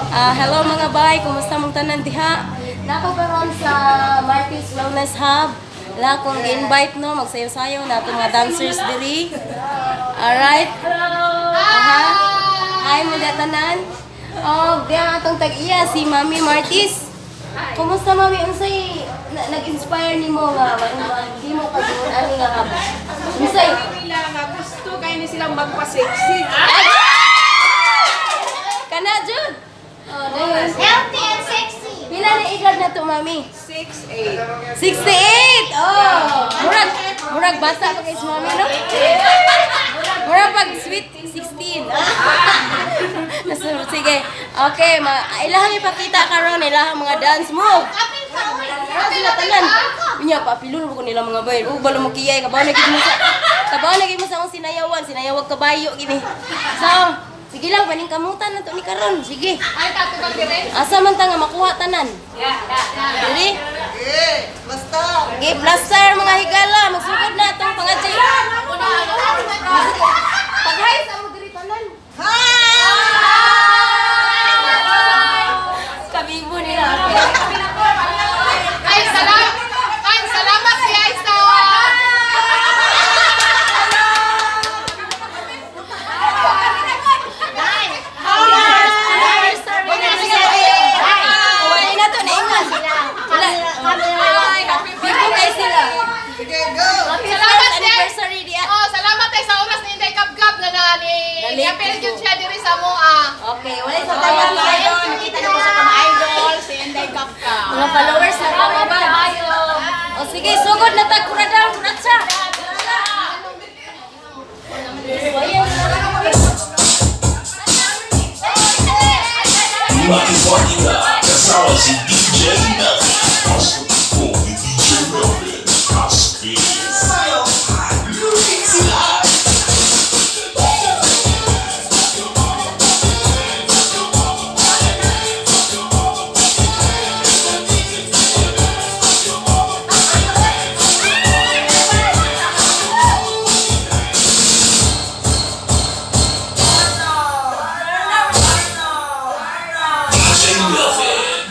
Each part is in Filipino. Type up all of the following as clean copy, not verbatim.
Hello mga bay, kumusta mong tanan diha? Nako karon sa Martis Wellness Hub. Wala akong invite no, magsayo-sayo na itong mga dancers diri. Alright. Aha. Hi mo da tanan. Oh, diya atong tag-iya si Mami Martis. Kumusta Mami unsay nag-inspire nimo nga hindi mo ka doon ani nga unsay Nila nga gusto kay ni silang magpa-sexy. kana jud. Oh, nice. Healthy and sexy. Pila na edad na to Mami? 6'8". 68! Oh! Murag bata pa kay si Mami, no? Murag pag sweet 16. Sige. Okay, ilahang ipakita karon ilahang mga dance move. Kapil ka, uy. Sila tanan. Unya pa pilon ko nila mga bay. Balo mo kiyay kabaw na gid mo sa. Kabaw na gid mo sa akong sinayawan, sinayawag kabayo gini. So, sige lang paning kamutan na to ni karon. Sige. Ay, tato ka dire? Asa man ta nga makuha tanan? Dili? Basta. Okay, plaster mga higala, magsugod na itong pangadjay. Pag-hi sa mo diri tanan. Kabibo nila. Ay, salamat si Aisa. Wala na to, naingan. Bibo kayo sila. Happy Salamat, first anniversary diya. Oh, salamat ay sa oras ni Inday Kapkap na nani. Dali. Yapil yun siya diri sa moa. Okay, wala sa tawag kayo. Nakita niyo po sa kama-idol si Inday Kapkap. Mga followers na tama ba? O sige, sugod na tag kuradang kuratsa. Makifuatilia kasama si DJ Melvin. Pasok po ni DJ Melvin. Aspis. DJ Melvin.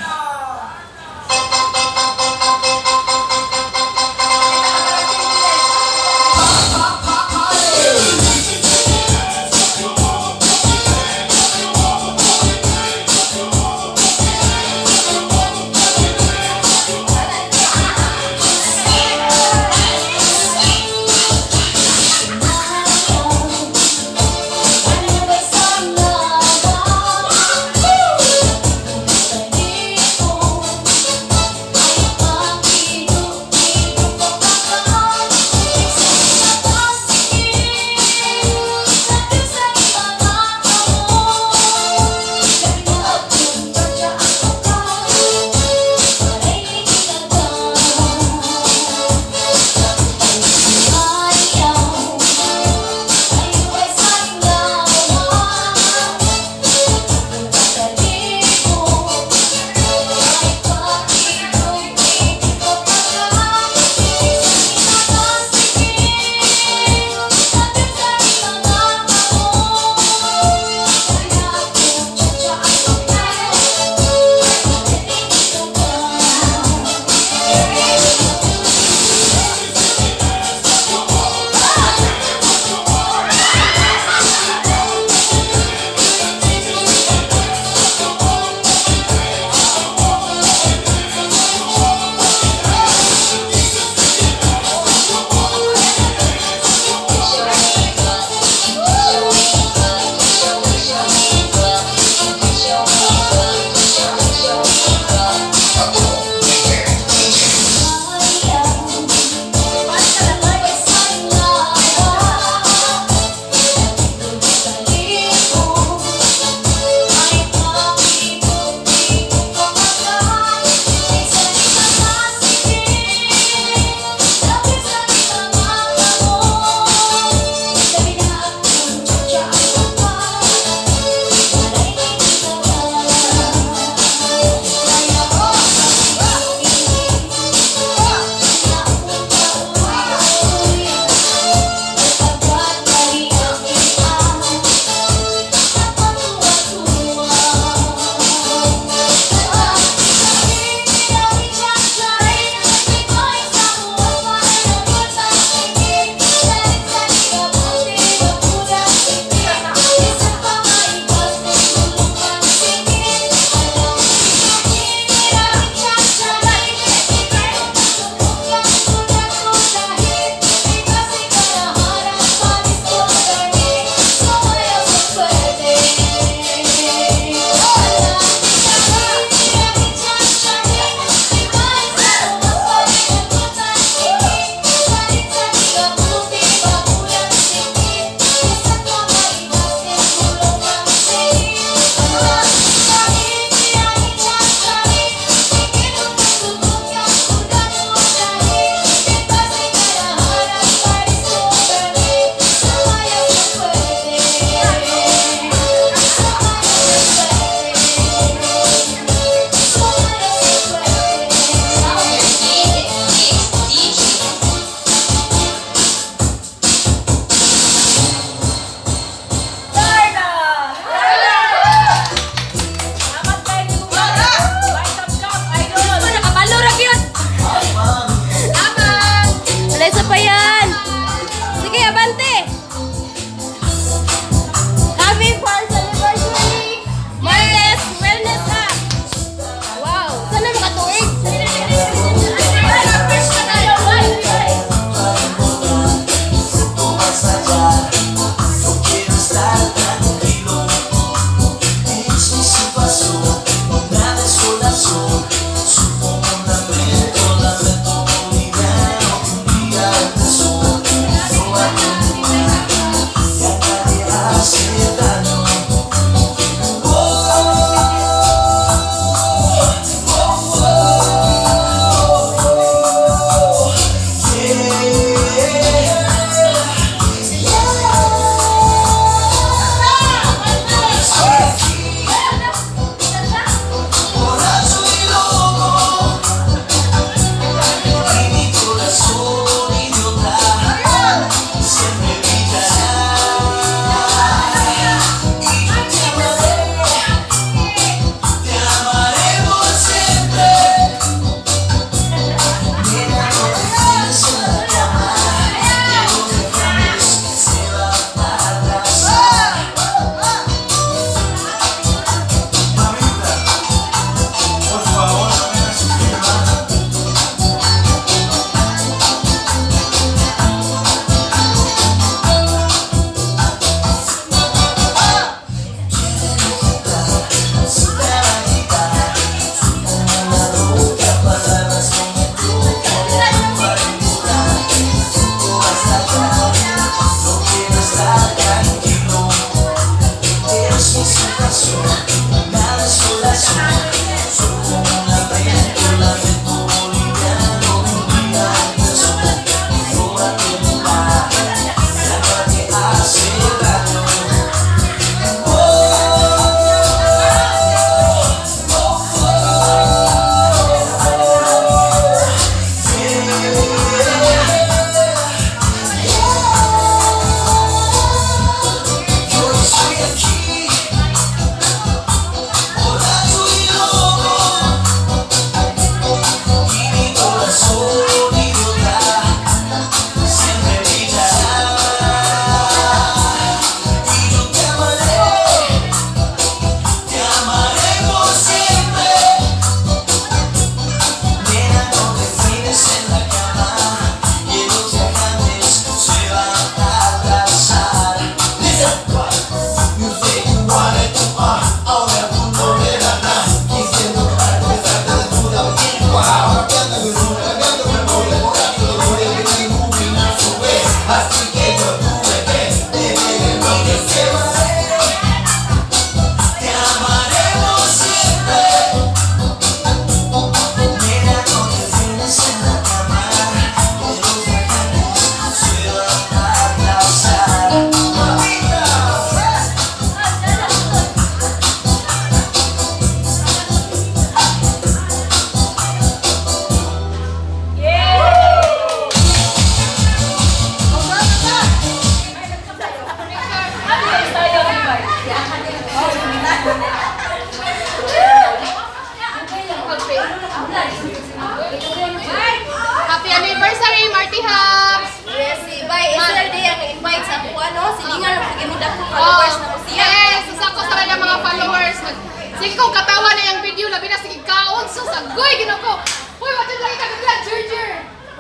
Sige ko, katawa na yung video, labi na sige kaon. So, sagoy, ginaw ko. Uy, wala lagi ka nagla, Charger.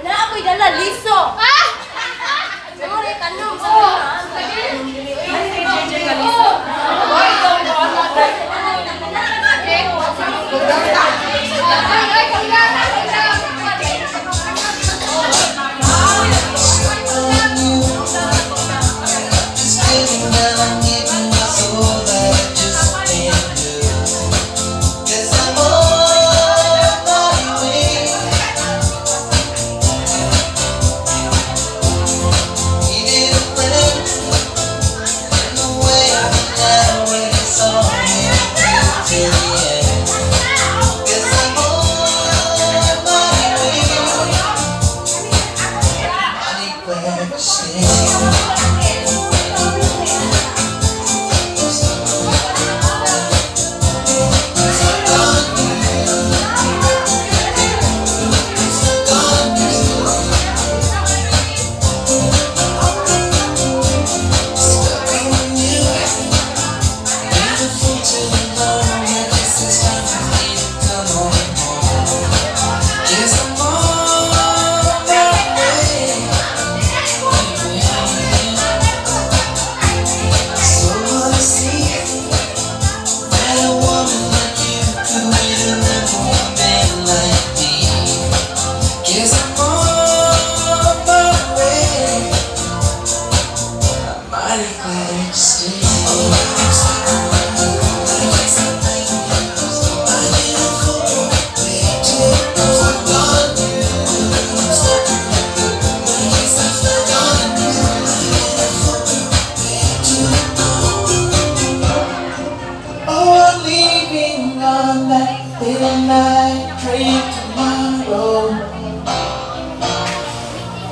Wala ako'y dala, liso. Ah! Sorry, tanong sa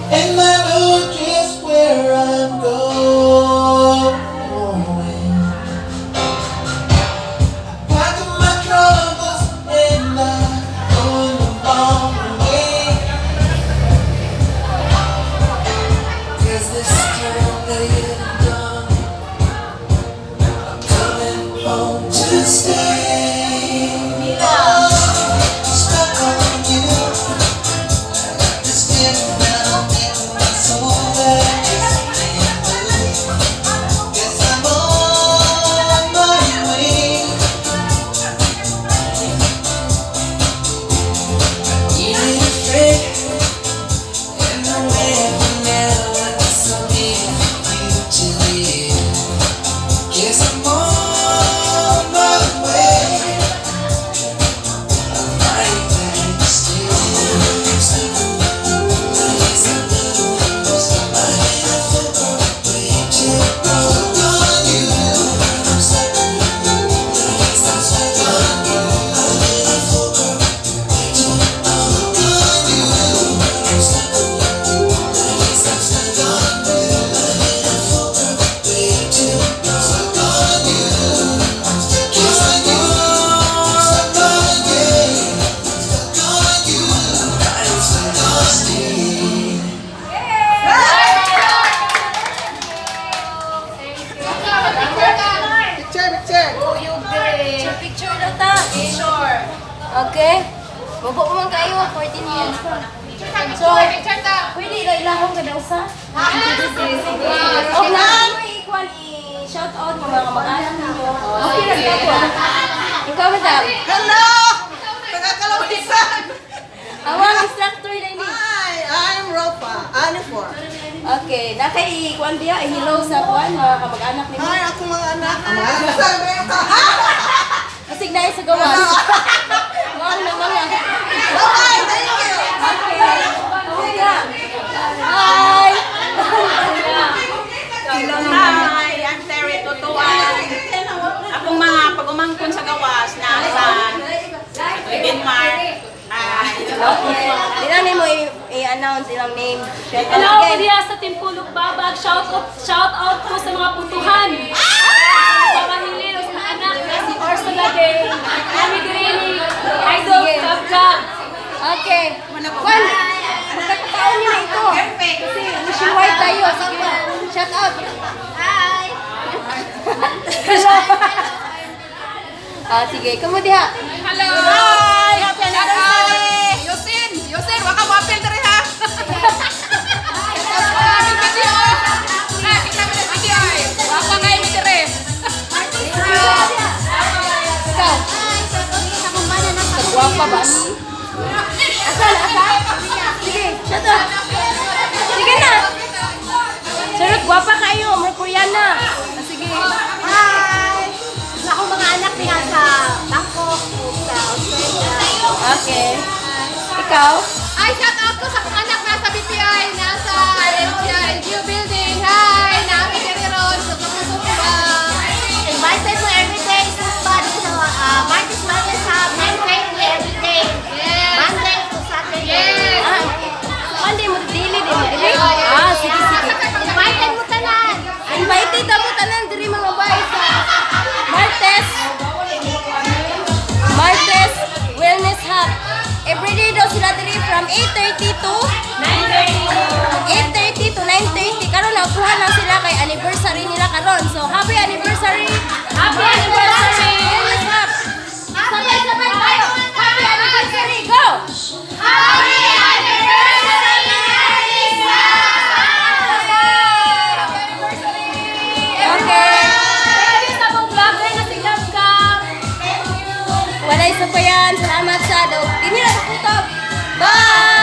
And I know just where I'm going. Packing my troubles and I'm going the long way. 'Cause this time they get done. I'm coming home to stay. Stuck on you. This feeling now making me so bad. Just can't move. Guess I'm on my way. You ain't afraid. And the way I now I guess I'm here for you to live. Guess I'm on my way. I'm right back still. Picture na ta. Sure. Okay? Bobo ko man kayo, 14 minutes pa. So, pwede ilahong ka daw sa? Okay na, ikuan i-shout out ng mga mag-anak ninyo. Okay na ako. Ikaw, madam. Hello! Taga-Kalawisan! Awang instructor na ini. Hi! I'm Ropa. Anifor. Okay, nakay-ikuan biya, hello sa kuan, mga kamag-anak ninyo. Hi, ako mga anak. Ang mga anak sa Amerika. Kasig na sa gawas. Mga na mga. Bye! Thank you! Okay. Okay na. Hi! Hi, I'm Terry Tutuan. Akong mga pag-umangkon sa gawas na sa Denmark. Hi. Ilan mo i-announce ilang name? Hello, diya sa Timpulok Babag. Shout out po sa mga putuhan. Mga hiliro sa anak na si Ursula Day. Kami dirini, Idol Kabkab. Okay. Juan, magkakataon niyo na ito. Kasi nationwide tayo. Sige, shout out. Hi! Hello. Sige, kamu diha. Hello! Hi! Happy anniversary! Yosin, waka mo apel dere ha. Aming video. Kita mo na video ay. Waka kay mi dere. Ikaw. Guwapa ba ni? Asa? Sige, shut up. Sige na. Sarap, guwapa kayo. More Koreana. Sige. Hi! Ako mga anak niya sa Bangkok, sa Australia. Okay. Ikaw? Ay, shout out ko sa kong anak nasa BPI, nasa LGU building. Hi, namin dere ron sa Kamusumba. Invited mo every day to study sa Marcus Wellness Hub, 9:30 every day. Yes. Monday to Saturday. Yes. Monday mo dili, di mo dili. Sige. Invited mo tanan. Invited mo tanan diri mga bay sa Martes Wellness Hub. Every day daw sila diri from 8:30 to 8:30 to 9:30. Karon nakuha lang sila kay anniversary nila karon. So happy anniversary. Happy anniversary! Wellness Hub. Sabay-sabay tayo. Happy anniversary. Go. Happy anniversary, Lisa! Okay. Thank you sa mong vlogger na si Gab. Walay sa pa yan. Salamat sa daw. Dinila sa tutok. Bye.